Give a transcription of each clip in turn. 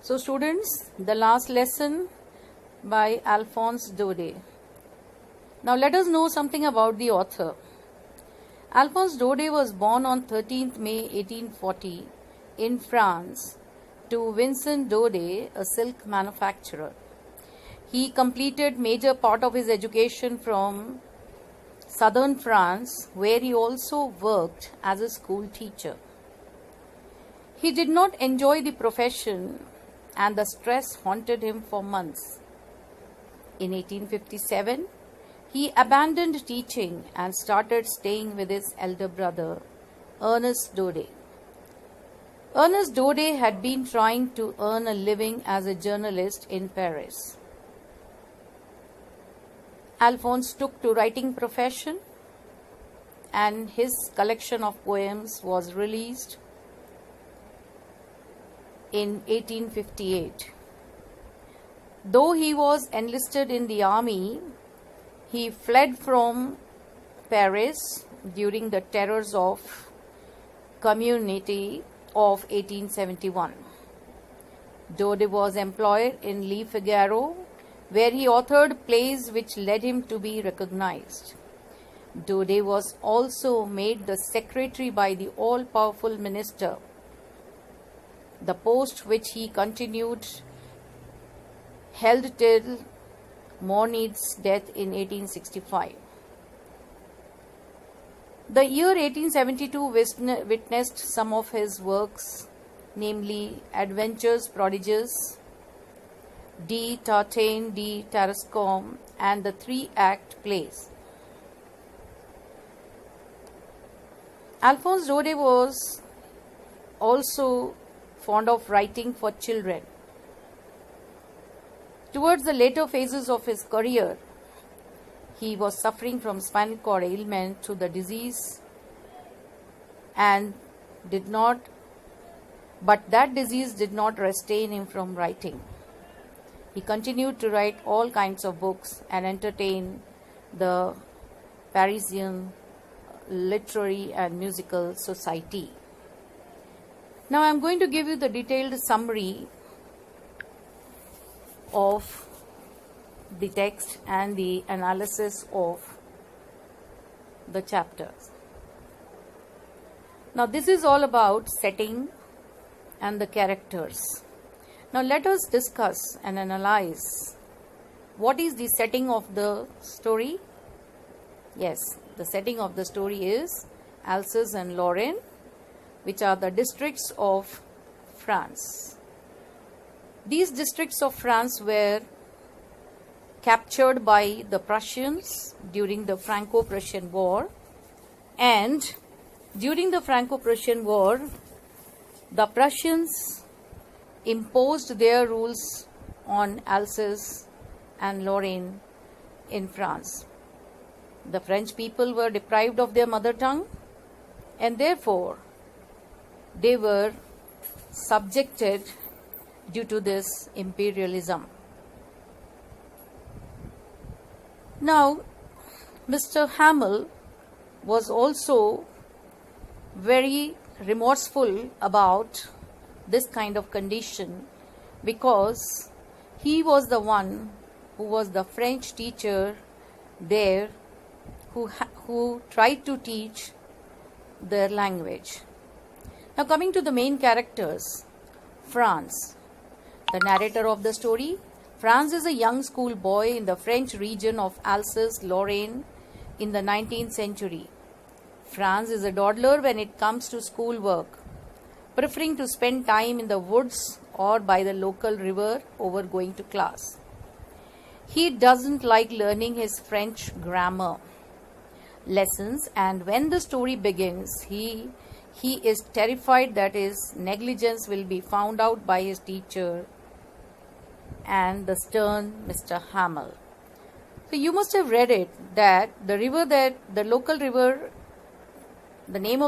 So students, the last lesson by Alphonse Daudet. Now let us know something about the author. Alphonse Daudet was born on 13th May 1840 in France to Vincent Daudet, a silk manufacturer. He completed major part of his education from southern France, where he also worked as a school teacher. He did not enjoy the profession and the stress haunted him for months. In 1857, he abandoned teaching and started staying with his elder brother, Ernest Daudet. Ernest Daudet had been trying to earn a living as a journalist in Paris. Alphonse took to writing profession and his collection of poems was released in 1858. Though he was enlisted in the army, he fled from Paris during the terrors of Community of 1871. Daudet was employed in Le Figaro, where he authored plays which led him to be recognized. Daudet was also made the secretary by the all-powerful minister, the post which he held till Mornead's death in 1865. The year 1872 witnessed some of his works, namely Adventures Prodigious, De Tartane de Tarascon, and the three-act plays. Alphonse Daudet was also fond of writing for children. Towards the later phases of his career, he was suffering from spinal cord ailment through the disease but that disease did not restrain him from writing. He continued to write all kinds of books and entertain the Parisian literary and musical society. Now I am going to give you the detailed summary of the text and the analysis of the chapters. Now this is all about setting and the characters. Now let us discuss and analyze what is the setting of the story. Yes, the setting of the story is Alsace and Lorraine, which are the districts of France. These districts of France were captured by the Prussians during the Franco-Prussian War, and during the Franco-Prussian War, the Prussians imposed their rules on Alsace and Lorraine in France. The French people were deprived of their mother tongue and therefore they were subjected due to this imperialism. Now, Mr. Hamel was also very remorseful about this kind of condition because he was the one who was the French teacher there who tried to teach their language. Now coming to the main characters, Franz, the narrator of the story. Franz is a young schoolboy in the French region of Alsace-Lorraine in the 19th century. Franz is a dawdler when it comes to schoolwork, preferring to spend time in the woods or by the local river over going to class. He doesn't like learning his French grammar lessons, and when the story begins, he is terrified that his negligence will be found out by his teacher and the stern Mr. Hamel. So you must have read it that the name of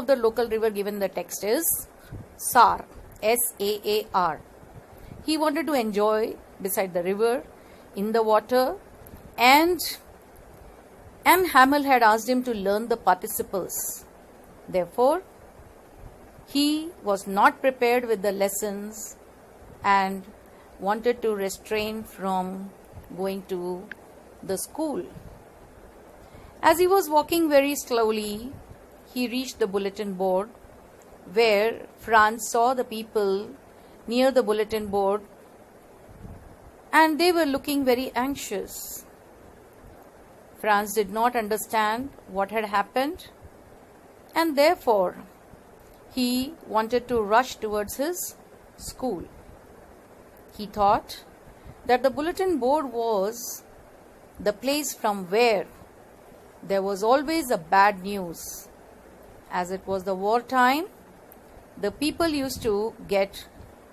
the local river given in the text is Saar, S-A-A-R. He wanted to enjoy beside the river, in the water, and Hamel had asked him to learn the participles. Therefore, he was not prepared with the lessons and wanted to restrain from going to the school. As he was walking very slowly, he reached the bulletin board, where Franz saw the people near the bulletin board, and they were looking very anxious. Franz did not understand what had happened, and therefore he wanted to rush towards his school. He thought that the bulletin board was the place from where there was always a bad news. As it was the war time, the people used to get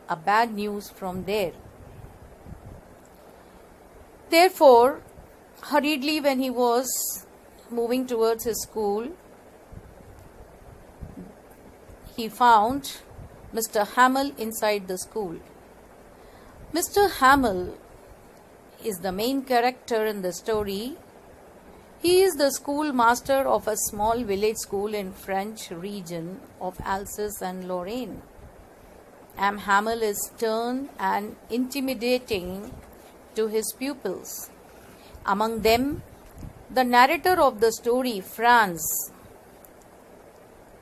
a bad news from there. Therefore, hurriedly when he was moving towards his school, he found Mr. Hamel inside the school. Mr. Hamel is the main character in the story. He is the schoolmaster of a small village school in French region of Alsace and Lorraine. Hamel is stern and intimidating to his pupils. Among them, the narrator of the story, Franz.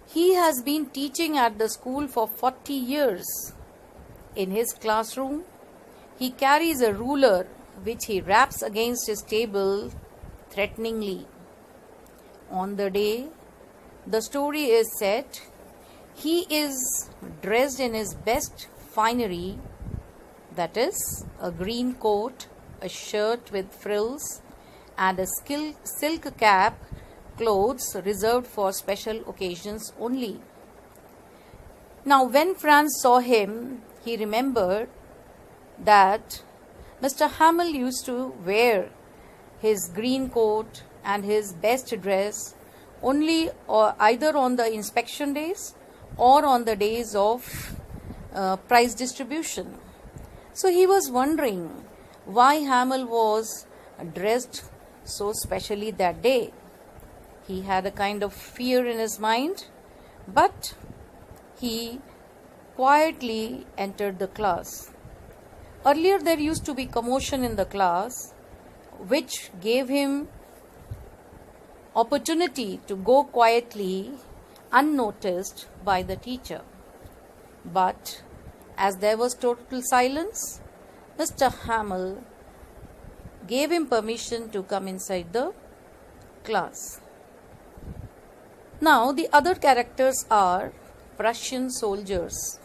He has been teaching at the school for 40 years. In his classroom, he carries a ruler which he raps against his table threateningly. On the day the story is set, he is dressed in his best finery, that is, a green coat, a shirt with frills, and a silk cap, clothes reserved for special occasions only. Now, when Franz saw him, he remembered that Mr. Hamel used to wear his green coat and his best dress only or either on the inspection days or on the days of prize distribution. So he was wondering why Hamel was dressed so specially that day. He had a kind of fear in his mind, but he quietly entered the class. Earlier there used to be commotion in the class, which gave him opportunity to go quietly unnoticed by the teacher. But as there was total silence, Mr. Hamel gave him permission to come inside the class. Now the other characters are Prussian soldiers.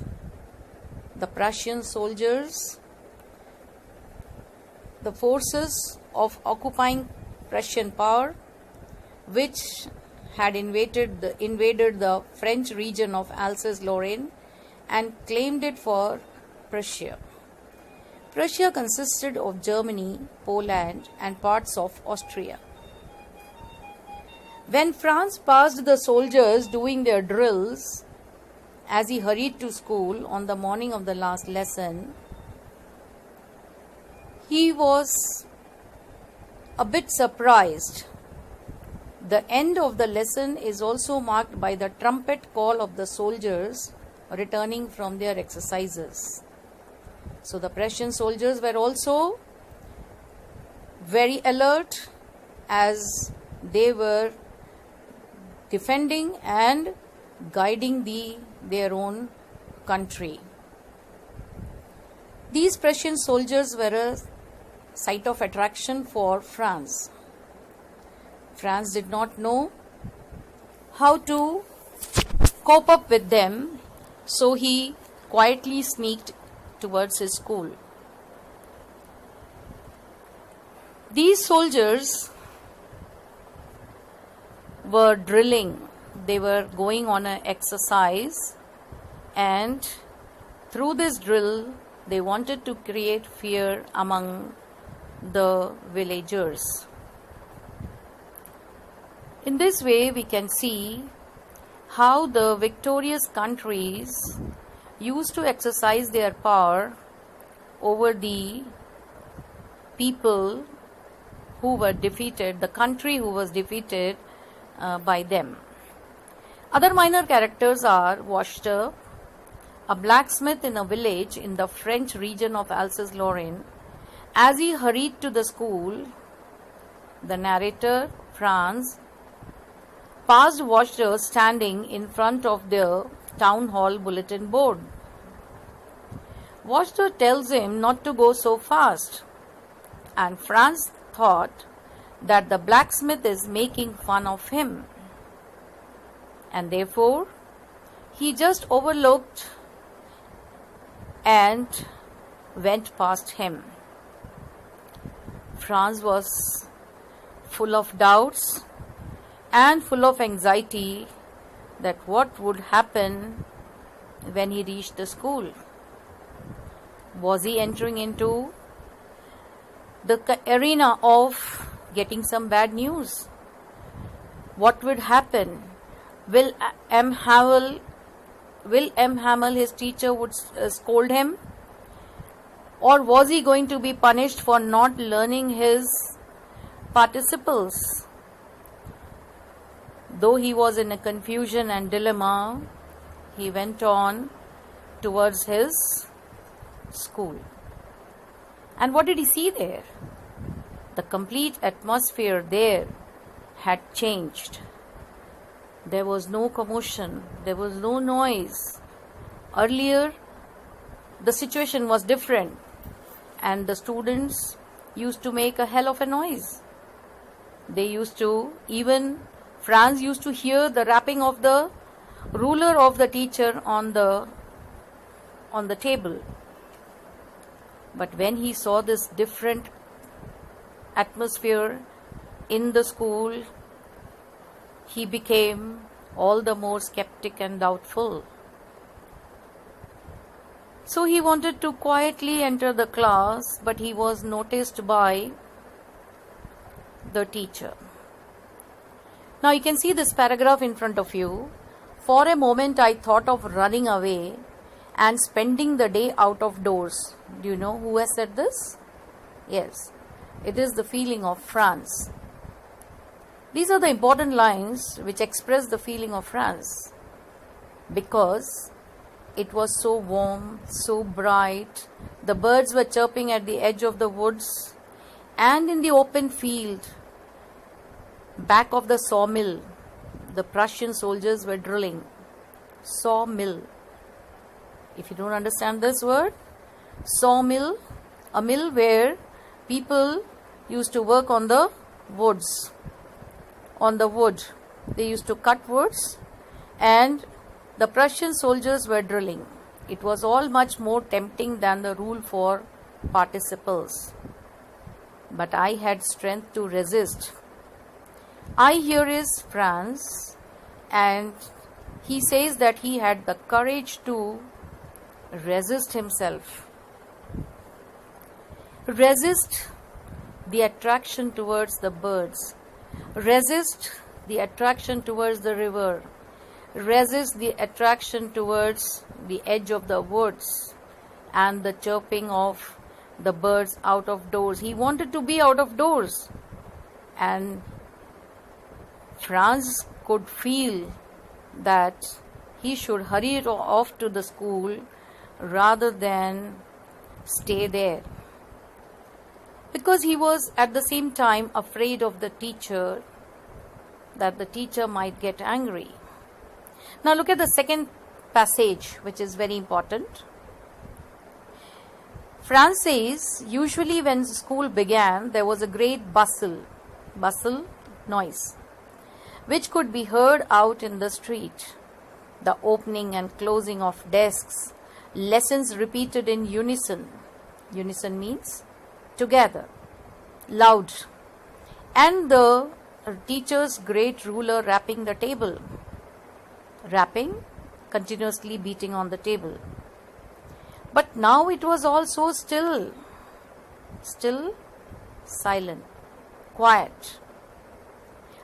The Prussian soldiers, the forces of occupying Prussian power, which had invaded the French region of Alsace-Lorraine and claimed it for Prussia. Prussia consisted of Germany, Poland, and parts of Austria. When Franz passed the soldiers doing their drills as he hurried to school on the morning of the last lesson, he was a bit surprised. The end of the lesson is also marked by the trumpet call of the soldiers returning from their exercises. So the Prussian soldiers were also very alert as they were defending and guiding their own country. These Prussian soldiers were a sight of attraction for Franz. Franz did not know how to cope up with them, so he quietly sneaked towards his school. These soldiers were drilling. They were going on an exercise, and through this drill they wanted to create fear among the villagers. In this way, we can see how the victorious countries used to exercise their power over the people who were defeated, the country who was defeated by them. Other minor characters are Washter, a blacksmith in a village in the French region of Alsace-Lorraine, as he hurried to the school, the narrator, Franz, passed Washter standing in front of their town hall bulletin board. Washter tells him not to go so fast, and Franz thought that the blacksmith is making fun of him, and therefore he just overlooked and went past him. Franz was full of doubts and full of anxiety that what would happen when he reached the school. Was he entering into the arena of getting some bad news? What would happen? Will M. Hamel, his teacher, would scold him? Or was he going to be punished for not learning his participles? Though he was in a confusion and dilemma, he went on towards his school. And what did he see there? The complete atmosphere there had changed. There was no commotion, there was no noise. Earlier, the situation was different, and the students used to make a hell of a noise. They used to, even Franz used to hear the rapping of the ruler of the teacher on the table. But when he saw this different atmosphere in the school, he became all the more skeptic and doubtful. So he wanted to quietly enter the class, but he was noticed by the teacher. Now you can see this paragraph in front of you. For a moment I thought of running away and spending the day out of doors. Do you know who has said this? Yes, it is the feeling of Franz. These are the important lines which express the feeling of Franz, because it was so warm, so bright. The birds were chirping at the edge of the woods, and in the open field, back of the sawmill, the Prussian soldiers were drilling. Sawmill. If you don't understand this word, sawmill, a mill where people used to work on the woods, on the wood. They used to cut woods, and the Prussian soldiers were drilling. It was all much more tempting than the rule for participles. But I had strength to resist. I here is Franz, and he says that he had the courage to resist himself. Resist the attraction towards the birds. Resist the attraction towards the river. Resist the attraction towards the edge of the woods and the chirping of the birds out of doors. He wanted to be out of doors, and Franz could feel that he should hurry off to the school rather than stay there, because he was at the same time afraid of the teacher, that the teacher might get angry. Now look at the second passage, which is very important. Franz says, usually when school began, there was a great bustle, noise, which could be heard out in the street. The opening and closing of desks, lessons repeated in unison. Unison means together, loud, and the teacher's great ruler rapping the table. Rapping, continuously beating on the table. But now it was all so still, silent, quiet.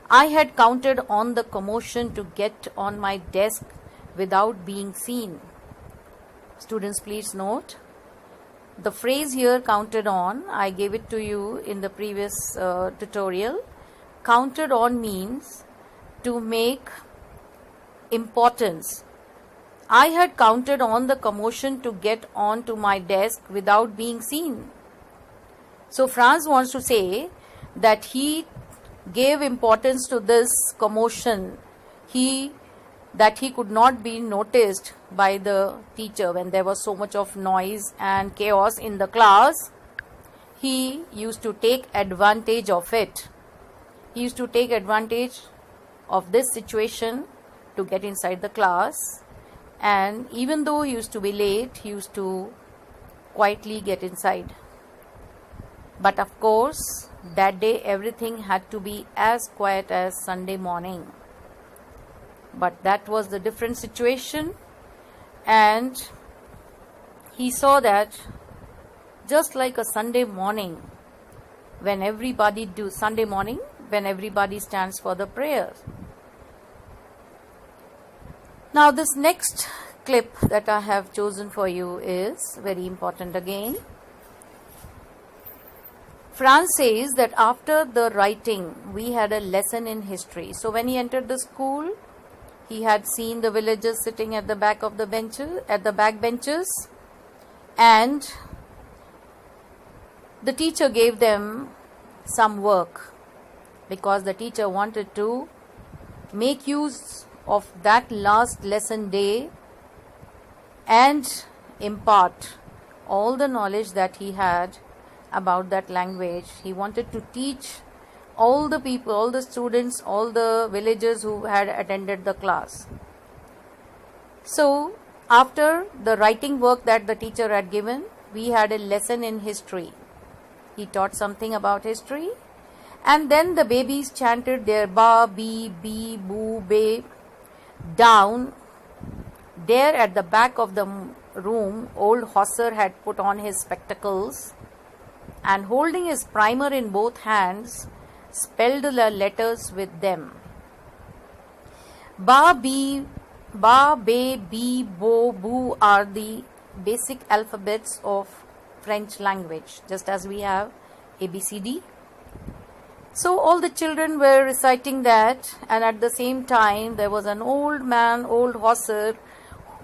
I had counted on the commotion to get on my desk without being seen. Students, please note, the phrase here, counted on, I gave it to you in the previous tutorial. Counted on means to make importance. I had counted on the commotion to get onto my desk without being seen. So Franz wants to say that he gave importance to this commotion, that he could not be noticed by the teacher when there was so much of noise and chaos in the class. He used to take advantage of it. He used to take advantage of this situation to get inside the class, and even though he used to be late, he used to quietly get inside. But of course, that day everything had to be as quiet as Sunday morning. But that was the different situation, and he saw that just like a Sunday morning, when everybody stands for the prayer. Now this next clip that I have chosen for you is very important again. Franz says that after the writing, we had a lesson in history. So when he entered the school, he had seen the villagers sitting at the back of the back benches, and the teacher gave them some work because the teacher wanted to make use of that last lesson day and impart all the knowledge that he had about that language. He wanted to teach all the people, all the students, all the villagers who had attended the class. So after the writing work that the teacher had given, we had a lesson in history. He taught something about history, and then the babies chanted their ba, bi, bi, boo, be down. There at the back of the room, old Hosser had put on his spectacles and, holding his primer in both hands, spelled the letters with them. Ba, be, bi, bo, boo are the basic alphabets of French language, just as we have ABCD. So all the children were reciting that, and at the same time there was an old man, old Hosser,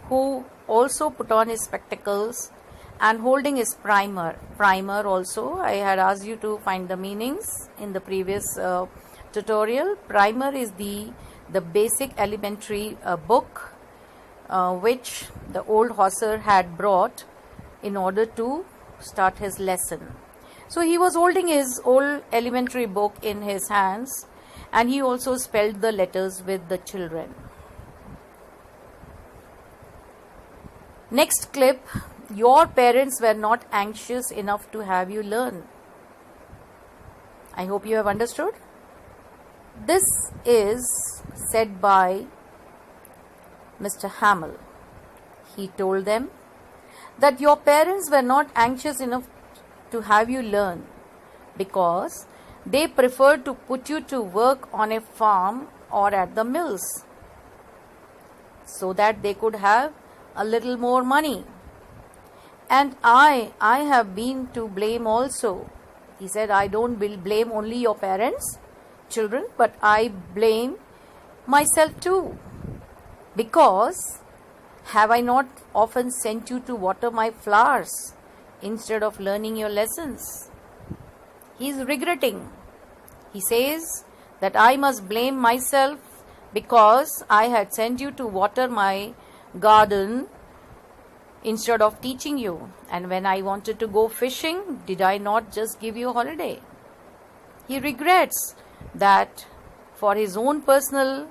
who also put on his spectacles and holding his primer. Primer also, I had asked you to find the meanings in the previous tutorial. Primer is the basic elementary book which the old Hosser had brought in order to start his lesson. So he was holding his old elementary book in his hands, and he also spelled the letters with the children. Next clip. Your parents were not anxious enough to have you learn. I hope you have understood. This is said by Mr. Hamel. He told them that your parents were not anxious enough to have you learn because they preferred to put you to work on a farm or at the mills so that they could have a little more money. And I have been to blame also. He said, I don't blame only your parents, children, but I blame myself too. Because have I not often sent you to water my flowers instead of learning your lessons? He is regretting. He says that I must blame myself because I had sent you to water my garden instead of teaching you. And when I wanted to go fishing, did I not just give you a holiday? He regrets that for his own personal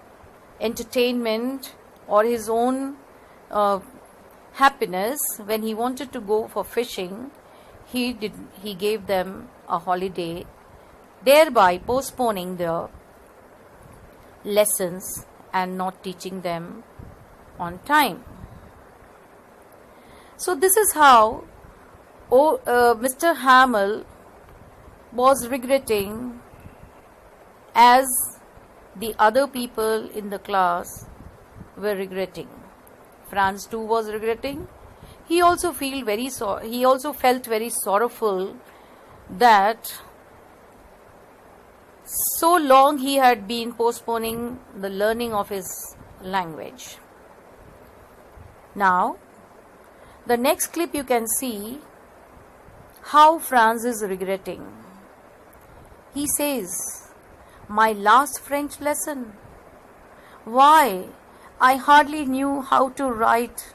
entertainment or his own happiness, when he wanted to go for fishing, he gave them a holiday, thereby postponing their lessons and not teaching them on time. So this is how Mr. Hamel was regretting, as the other people in the class were regretting. Franz too was regretting. He also felt very sorrowful that so long he had been postponing the learning of his language. Now, the next clip you can see how Franz is regretting. He says, "My last French lesson. Why, I hardly knew how to write.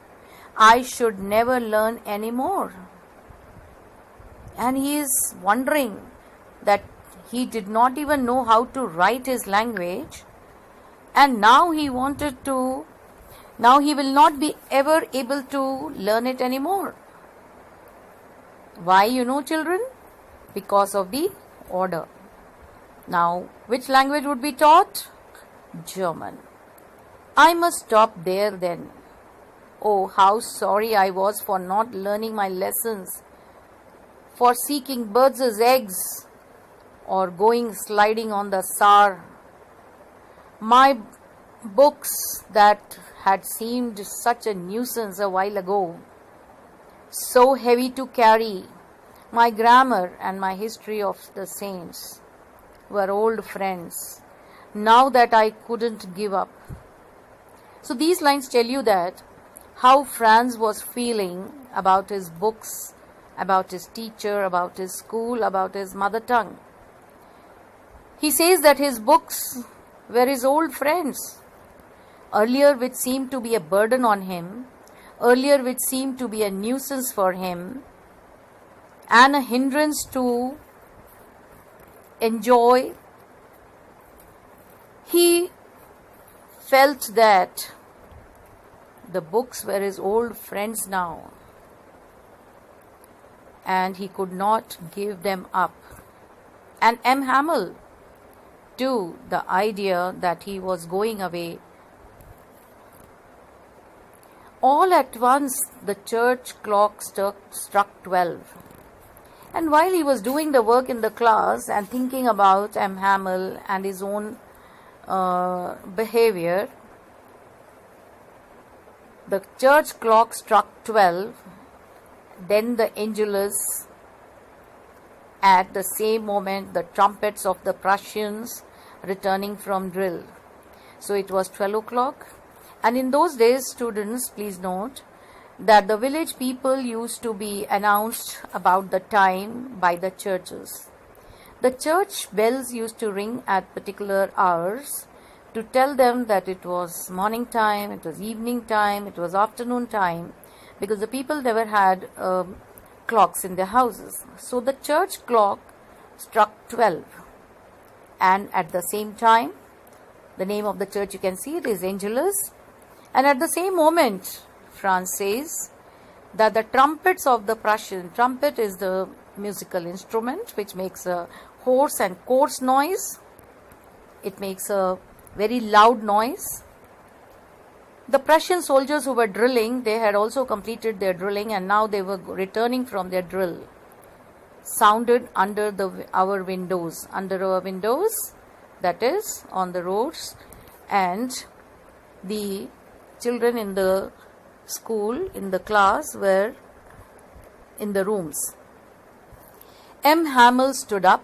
I should never learn any more." And he is wondering that he did not even know how to write his language, and now he will not be ever able to learn it anymore. Why, children? Because of the order. Now, which language would be taught? German. I must stop there then. Oh, how sorry I was for not learning my lessons, for seeking birds' eggs, or going sliding on the Saar. My books that had seemed such a nuisance a while ago, so heavy to carry, my grammar and my history of the saints, were old friends, now that I couldn't give up. So these lines tell you that how Franz was feeling about his books, about his teacher, about his school, about his mother tongue. He says that his books were his old friends, earlier which seemed to be a burden on him, earlier which seemed to be a nuisance for him, and a hindrance to enjoy. He felt that the books were his old friends now, and he could not give them up. And M. Hamel, too, the idea that he was going away. All at once the church clock struck 12. And while he was doing the work in the class and thinking about M. Hamel and his own behavior, the church clock struck 12. Then the Angelus. At the same moment, the trumpets of the Prussians returning from drill. So it was 12 o'clock. And in those days, students, please note that the village people used to be announced about the time by the churches. The church bells used to ring at particular hours to tell them that it was morning time, it was evening time, it was afternoon time, because the people never had clocks in their houses. So the church clock struck 12. And at the same time, the name of the church, you can see it is Angelus. And at the same moment, Franz says that the trumpets of the Prussian, trumpet is the musical instrument which makes a hoarse and coarse noise. It makes a very loud noise. The Prussian soldiers who were drilling, they had also completed their drilling and now they were returning from their drill. Sounded under our windows, that is on the roads, and the children in the school, in the class, were in the rooms. M. Hamel stood up,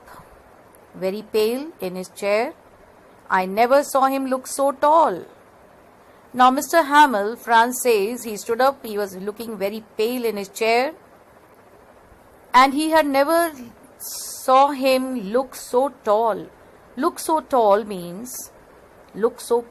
very pale in his chair. I never saw him look so tall. Now Mr. Hamel, Franz says, he stood up, he was looking very pale in his chair, and he had never saw him look so tall. Look so tall means look so